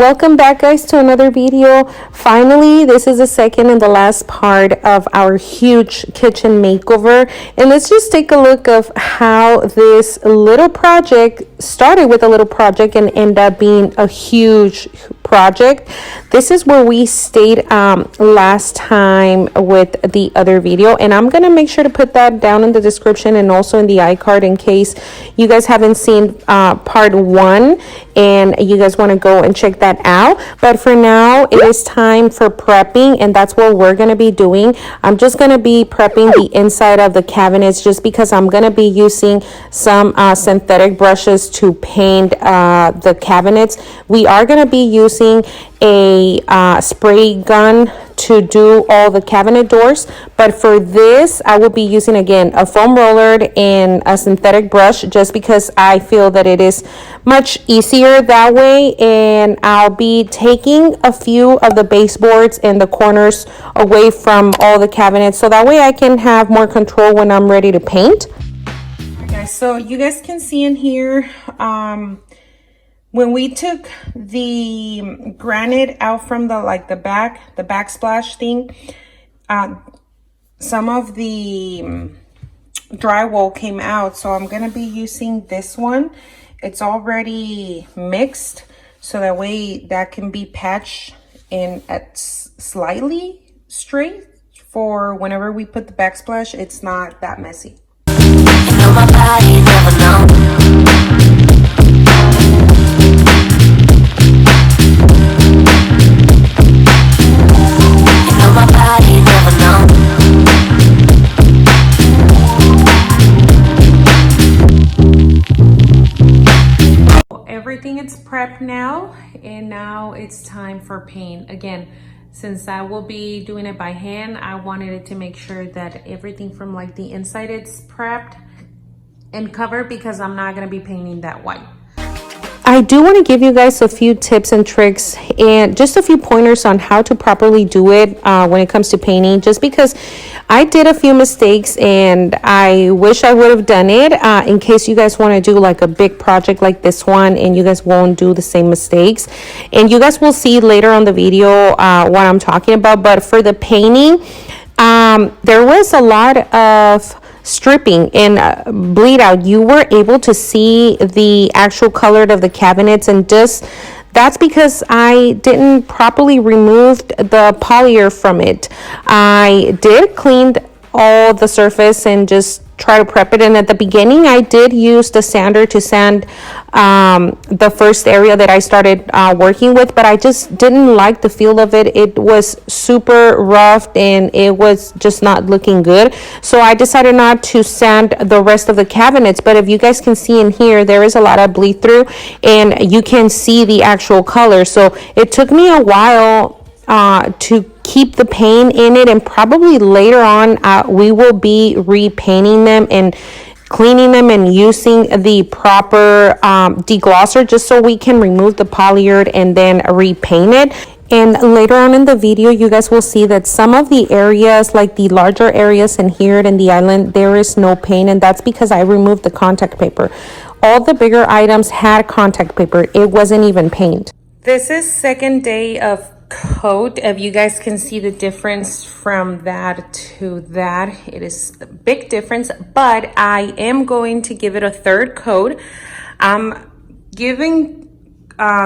welcome back, guys, to another video. Finally, this is the second and the last part of our huge kitchen makeover, and let's just take a look of how this little project started with a little project and ended up being a huge project. This is where we stayed last time with the other video, and I'm gonna make sure to put that down in the description and also in the iCard in case you guys haven't seen part 1 and you guys want to go and check that out. But for now, it is time for prepping, and that's what we're going to be doing. I'm just going to be prepping the inside of the cabinets just because I'm going to be using some synthetic brushes to paint the cabinets. We are going to be using a spray gun to do all the cabinet doors, but for this I will be using again a foam roller and a synthetic brush just because I feel that it is much easier that way. And I'll be taking a few of the baseboards and the corners away from all the cabinets so that way I can have more control when I'm ready to paint. Okay, so you guys can see in here when we took the granite out from the backsplash thing, some of the drywall came out. So I'm gonna be using this one. It's already mixed, so that way that can be patched in at slightly straight for whenever we put the backsplash, it's not that messy. You know my body never knows. Everything is prepped now, and now it's time for paint. Again, since I will be doing it by hand, I wanted it to make sure that everything from like the inside it's prepped and covered because I'm not going to be painting that white. I do want to give you guys a few tips and tricks and just a few pointers on how to properly do it when it comes to painting, just because I did a few mistakes and I wish I would have done it in case you guys want to do like a big project like this one and you guys won't do the same mistakes. And you guys will see later on the video what I'm talking about. But for the painting, there was a lot of stripping and bleed out. You were able to see the actual color of the cabinets, and just that's because I didn't properly remove the polymer from it. I did clean all the surface and just try to prep it, and at the beginning I did use the sander to sand the first area that I started working with, but I just didn't like the feel of it. It was super rough and it was just not looking good, so I decided not to sand the rest of the cabinets. But if you guys can see in here, there is a lot of bleed through and you can see the actual color. So it took me a while to keep the paint in it, and probably later on we will be repainting them and cleaning them and using the proper deglosser just so we can remove the polyurethane and then repaint it. And later on in the video, you guys will see that some of the areas, like the larger areas in here in the island, there is no paint, and that's because I removed the contact paper. All the bigger items had contact paper. It wasn't even paint. This is second day of coat. If you guys can see the difference from that to that, it is a big difference, but I am going to give it a third coat. I'm giving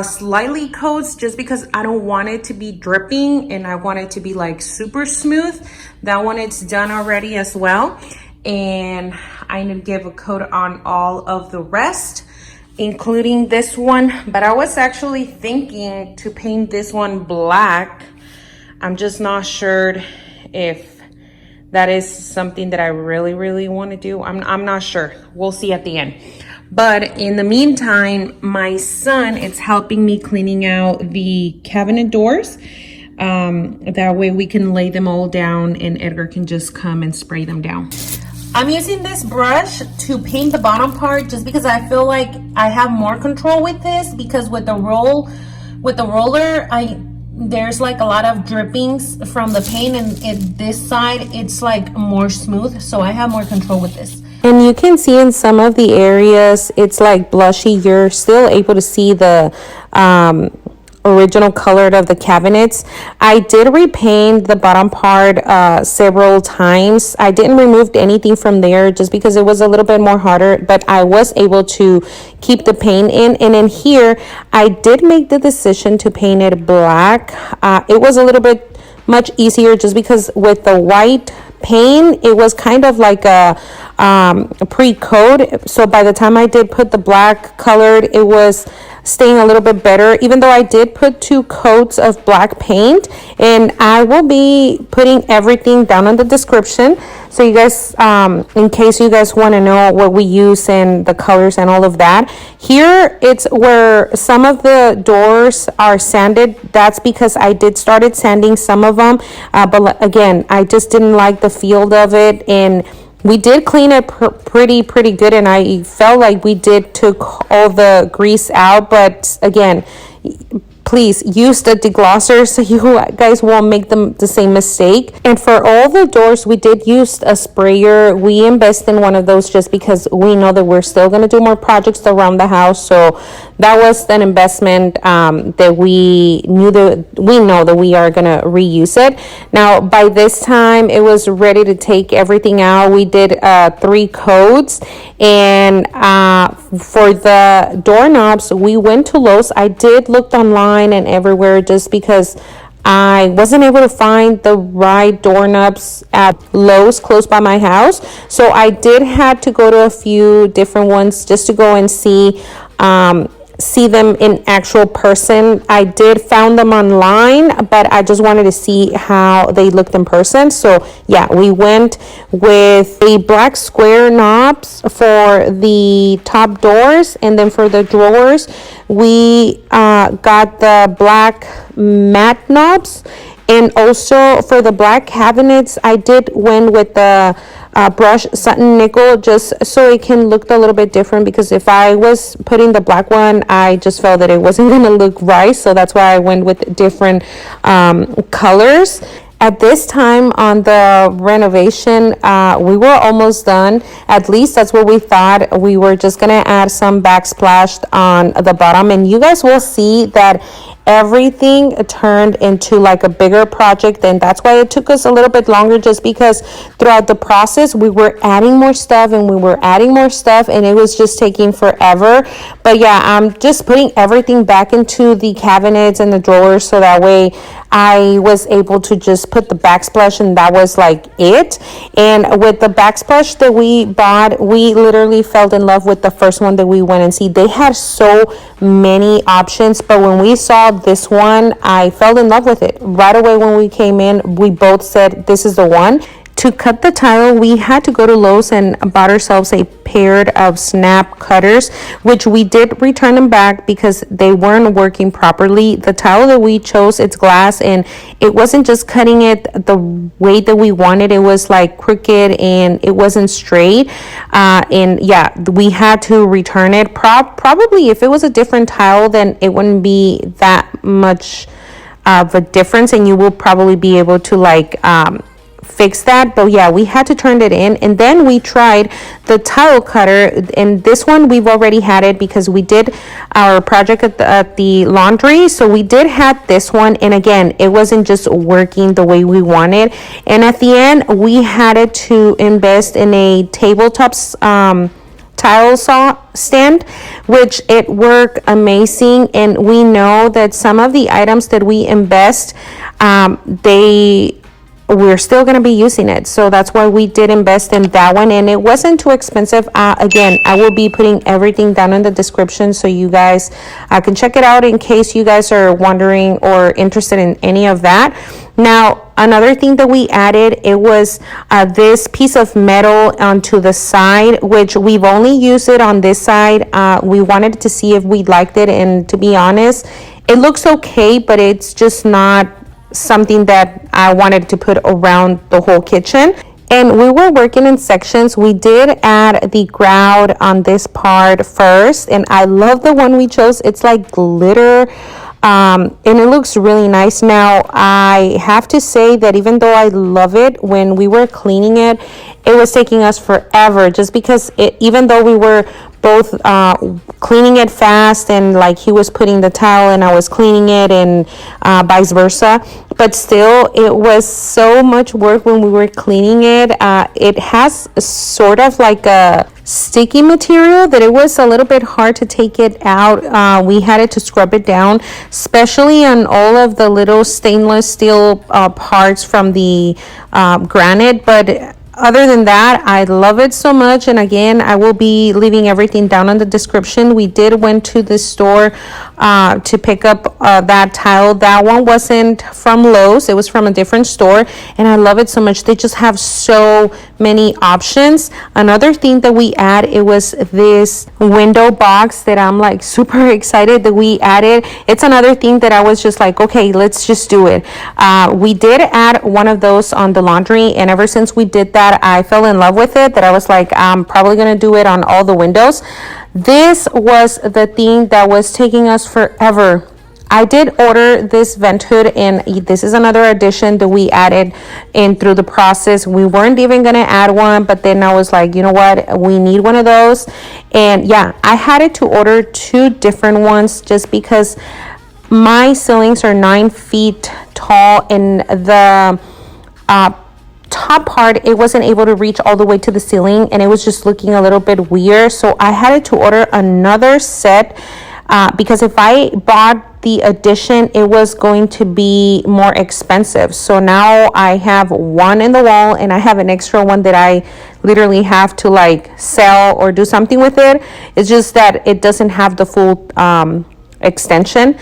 slightly coats just because I don't want it to be dripping and I want it to be like super smooth. That one, it's done already as well, and I'm gonna give a coat on all of the rest, including this one. But I was actually thinking to paint this one black. I'm just not sure if that is something that I really want to do. I'm not sure. We'll see at the end. But in the meantime, my son is helping me cleaning out the cabinet doors. That way we can lay them all down and Edgar can just come and spray them down. I'm using this brush to paint the bottom part just because I feel like I have more control with this, because with the roller, there's like a lot of drippings from the paint, and this side it's like more smooth, so I have more control with this. And you can see in some of the areas it's like blushy. You're still able to see the original color of the cabinets. I did repaint the bottom part several times. I didn't remove anything from there just because it was a little bit more harder, but I was able to keep the paint in. And in here, I did make the decision to paint it black. It was a little bit much easier just because with the white paint, it was kind of like a pre-coat. So by the time I did put the black colored, it was staying a little bit better, even though I did put 2 coats of black paint. And I will be putting everything down in the description, so you guys, in case you guys want to know what we use and the colors and all of that. Here, it's where some of the doors are sanded. That's because I did started sanding some of them, but again, I just didn't like the feel of it, and we did clean it pretty good, and I felt like we did took all the grease out. But again, please use the deglosser so you guys won't make the same mistake. And for all the doors, we did use a sprayer. We invest in one of those just because we know that we're still going to do more projects around the house. So that was an investment that we know that we are going to reuse it. Now, by this time, it was ready to take everything out. We did 3 coats. And for the doorknobs, we went to Lowe's. I did look online and everywhere just because I wasn't able to find the right doorknobs at Lowe's close by my house. So I did have to go to a few different ones just to go and see them in actual person. I did found them online, but I just wanted to see how they looked in person. So yeah, we went with the black square knobs for the top doors, and then for the drawers, we got the black matte knobs. And also for the black cabinets, I did went with the brushed satin nickel just so it can look a little bit different, because if I was putting the black one, I just felt that it wasn't going to look right. So that's why I went with different colors. At this time on the renovation, we were almost done. At least that's what we thought. We were just going to add some backsplash on the bottom, and you guys will see that everything turned into like a bigger project, and that's why it took us a little bit longer, just because throughout the process we were adding more stuff and it was just taking forever. But yeah, I'm just putting everything back into the cabinets and the drawers, so that way I was able to just put the backsplash, and that was like it. And with the backsplash that we bought, we literally fell in love with the first one that we went and see. They had so many options, but when we saw this one, I fell in love with it right away. When we came in, we both said this is the one. To cut the tile, we had to go to Lowe's and bought ourselves a pair of snap cutters, which we did return them back because they weren't working properly. The tile that we chose, it's glass, and it wasn't just cutting it the way that we wanted. It was like crooked and it wasn't straight. And yeah, we had to return it. Probably if it was a different tile, then it wouldn't be that much of a difference, and you will probably be able to like fix that. But yeah, we had to turn it in, and then we tried the tile cutter, and this one we've already had it because we did our project at the laundry. So we did have this one, and again, it wasn't just working the way we wanted, and at the end we had to invest in a tabletop tile saw stand, which it worked amazing. And we know that some of the items that we invest, we're still going to be using it, so that's why we did invest in that one, and it wasn't too expensive. Again, I will be putting everything down in the description so you guys can check it out in case you guys are wondering or interested in any of that. Now, another thing that we added, it was this piece of metal onto the side, which we've only used it on this side. We wanted to see if we liked it, and to be honest, it looks okay, but it's just not something that I wanted to put around the whole kitchen. And we were working in sections. We did add the grout on this part first, and I love the one we chose. It's like glitter And it looks really nice. Now, I have to say that even though I love it, when we were cleaning it, it was taking us forever, just because even though we were both cleaning it fast, and like he was putting the towel and I was cleaning it, and vice versa, but still it was so much work when we were cleaning it. It has sort of like a sticky material that it was a little bit hard to take it out. We had to scrub it down, especially on all of the little stainless steel parts from the granite. But other than that, I love it so much. And again, I will be leaving everything down in the description. We did went to the store to pick up that tile. That one wasn't from Lowe's, it was from a different store, and I love it so much. They just have so many options. Another thing that we add, it was this window box that I'm like super excited that we added. It's another thing that I was just like, okay, let's just do it. We did add one of those on the laundry, and ever since we did that, I fell in love with it, that I was like, I'm probably gonna do it on all the windows. This was the thing that was taking us forever. I did order this vent hood, and this is another addition that we added in through the process. We weren't even gonna add one, but then I was like, you know what, we need one of those. And yeah, I had to order 2 different ones just because my ceilings are 9 feet tall, and the top part, it wasn't able to reach all the way to the ceiling, and it was just looking a little bit weird. So I had to order another set because if I bought the addition, it was going to be more expensive. So now I have one in the wall, and I have an extra one that I literally have to like sell or do something with it. It's just that it doesn't have the full extension.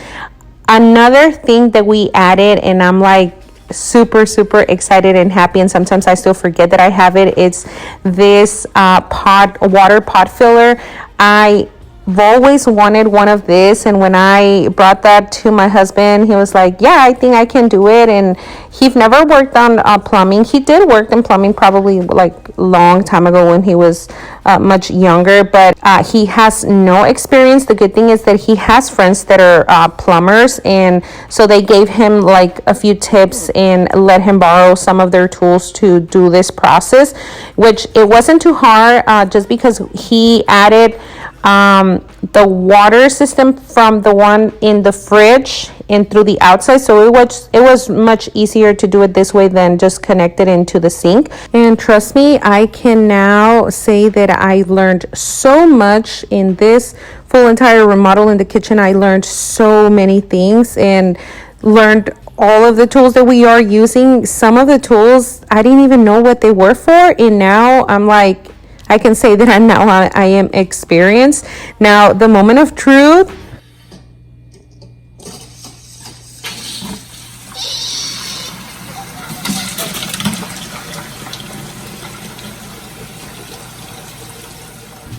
Another thing that we added, and I'm like super excited and happy, and sometimes I still forget that I have it, it's this water pot filler. I've always wanted one of this, and when I brought that to my husband, he was like, yeah, I think I can do it. And he'd never worked on plumbing. He did work in plumbing probably like long time ago when he was much younger, but he has no experience. The good thing is that he has friends that are plumbers, and so they gave him like a few tips and let him borrow some of their tools to do this process, which it wasn't too hard, just because he added the water system from the one in the fridge and through the outside, so it was much easier to do it this way than just connect it into the sink. And trust me, I can now say that I learned so much in this full entire remodel in the kitchen. I learned so many things and learned all of the tools that we are using. Some of the tools I didn't even know what they were for, and now I'm like, I can say that I am experienced. Now, the moment of truth.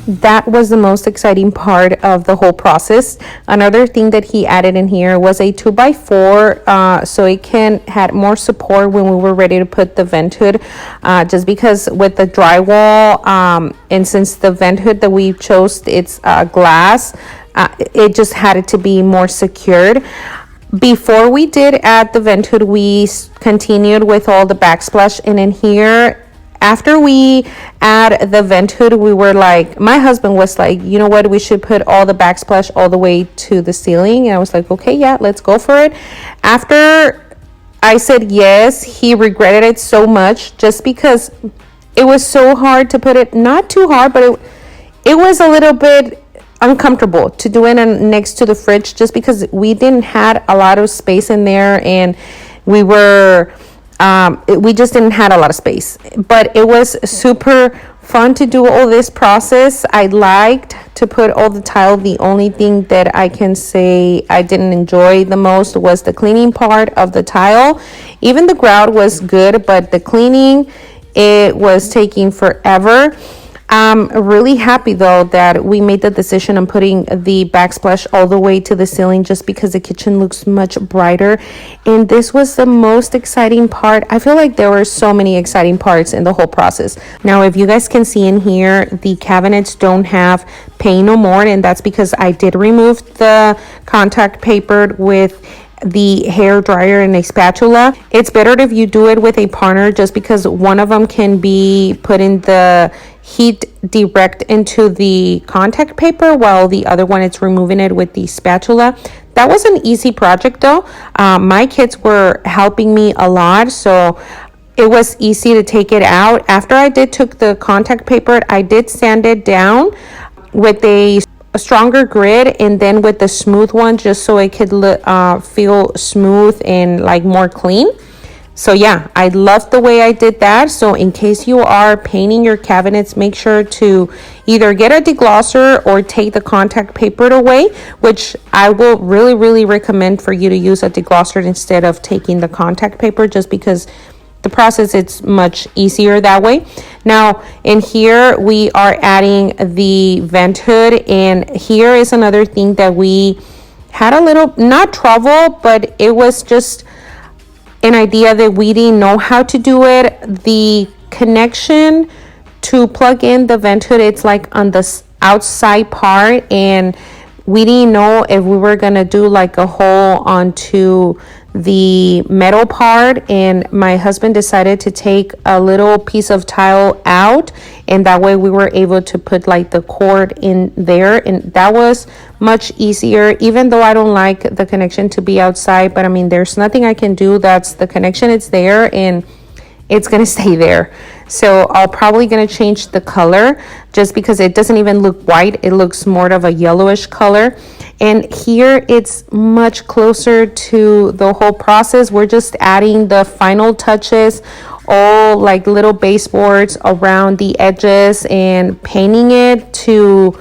That was the most exciting part of the whole process. Another thing that he added in here was a 2x4, so it can had more support when we were ready to put the vent hood, just because with the drywall, and since the vent hood that we chose, it's glass, it just had it to be more secured. Before we did add the vent hood, we continued with all the backsplash, and in here, after we add the vent hood, we were like, my husband was like, you know what, we should put all the backsplash all the way to the ceiling. And I was like, okay, yeah, let's go for it. After I said yes, he regretted it so much, just because it was so hard to put it, not too hard, but it was a little bit uncomfortable to do it next to the fridge, just because we didn't had a lot of space in there, and we just didn't have a lot of space. But it was super fun to do all this process. I liked to put all the tile. The only thing that I can say I didn't enjoy the most was the cleaning part of the tile. Even the grout was good, but the cleaning, it was taking forever. I'm really happy though that we made the decision on putting the backsplash all the way to the ceiling, just because the kitchen looks much brighter. And this was the most exciting part. I feel like there were so many exciting parts in the whole process. Now, if you guys can see in here, the cabinets don't have paint no more, and that's because I did remove the contact paper with the hair dryer and a spatula. It's better if you do it with a partner, just because one of them can be putting the heat direct into the contact paper while the other one is removing it with the spatula. That was an easy project though. My kids were helping me a lot, so it was easy to take it out. After I took the contact paper, I did sand it down with a stronger grid and then with the smooth one, just so it could feel smooth and like more clean. So yeah, I love the way I did that. So in case you are painting your cabinets, make sure to either get a deglosser or take the contact paper away, which I will really recommend for you to use a deglosser instead of taking the contact paper, just because the process, it's much easier that way. Now in here we are adding the vent hood, and here is another thing that we had a little, not trouble, but it was just an idea that we didn't know how to do it. The connection to plug in the vent hood, it's like on the outside part, and we didn't know if we were gonna do like a hole onto the metal part, and my husband decided to take a little piece of tile out, and that way we were able to put like the cord in there, and that was much easier, even though I don't like the connection to be outside. But I mean, there's nothing I can do. That's the connection, it's there and it's gonna stay there. So I'll probably gonna change the color, just because it doesn't even look white, it looks more of a yellowish color. And here it's much closer to the whole process. We're just adding the final touches, all like little baseboards around the edges, and painting it to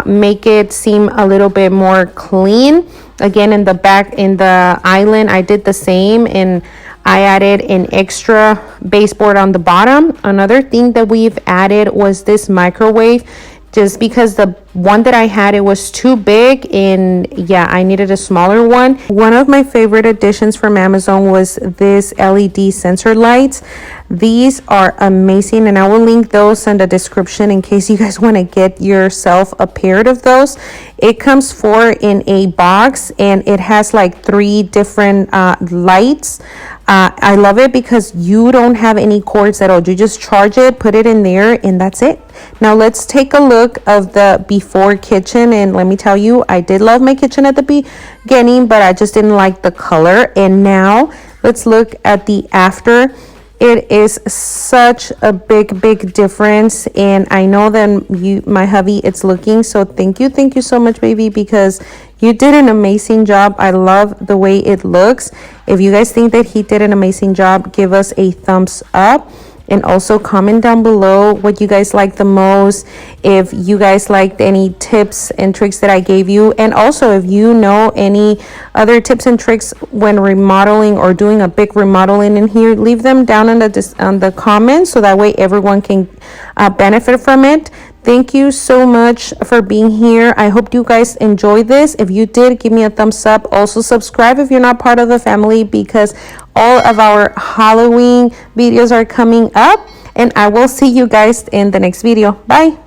make it seem a little bit more clean. Again, in the back, in the island, I did the same, and I added an extra baseboard on the bottom. Another thing that we've added was this microwave, just because the one that I had, it was too big, and yeah, I needed a smaller one. One of my favorite additions from Amazon was this LED sensor lights. These are amazing, and I will link those in the description in case you guys want to get yourself a pair of those. It comes 4 in a box, and it has like 3 different lights. I love it because you don't have any cords at all. You just charge it, put it in there, and that's it. Now let's take a look of the before kitchen, and let me tell you, I did love my kitchen at the beginning, but I just didn't like the color. And now let's look at the after. It is such a big difference, and I know that my hubby, it's looking. So thank you so much, baby, because you did an amazing job. I love the way it looks. If you guys think that he did an amazing job, give us a thumbs up, and also comment down below what you guys like the most, if you guys liked any tips and tricks that I gave you. And also, if you know any other tips and tricks when remodeling or doing a big remodeling in here, leave them down in the comments, so that way everyone can benefit from it. Thank you so much for being here. I hope you guys enjoyed this. If you did, give me a thumbs up. Also subscribe if you're not part of the family, because all of our Halloween videos are coming up, and I will see you guys in the next video. Bye.